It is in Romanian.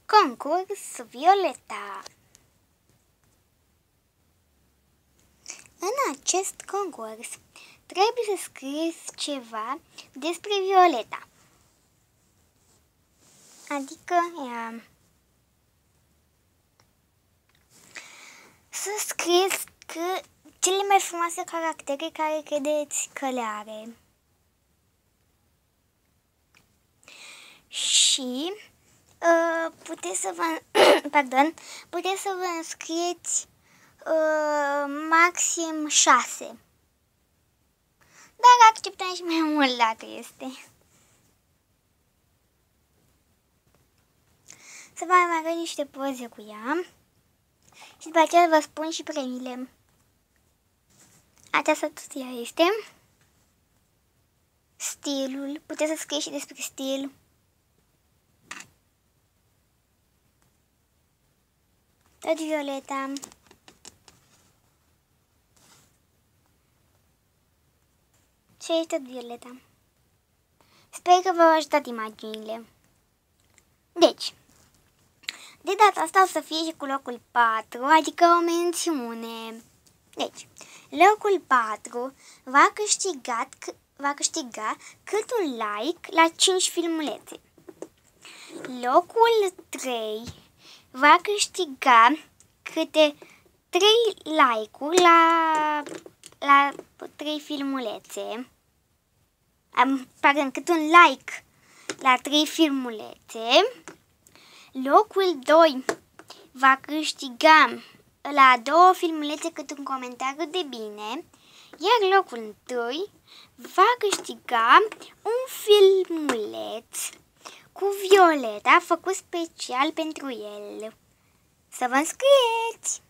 Concurs Violeta. În acest concurs trebuie să scrieți ceva despre Violeta. Adică să scrieți cele mai frumoase caractere care credeți că le are. Și puteți să vă puteți să vă înscrieți maxim 6. Dar acceptăm și mai mult dacă este. Să vă mai arăt niște poze cu ea și după aceea vă spun și premiile. Aceasta tot ea este. Stilul, puteți să scrieți și despre stil. Tot Violeta. Și aici tot Violeta. Sper că v-au ajutat imaginile. Deci, de data asta o să fie și cu locul 4, adică o mențiune. Deci, locul 4 va câștiga cât un like la 5 filmulețe. Locul 3 va câștiga câte 3 like-uri la 3 filmulețe. Pardon, cât un like la 3 filmulețe. Locul 2 va câștiga la 2 filmulețe cât un comentariu de bine. Iar locul 1 va câștiga un filmuleț cu Violeta făcut special pentru el. Să vă înscrieți!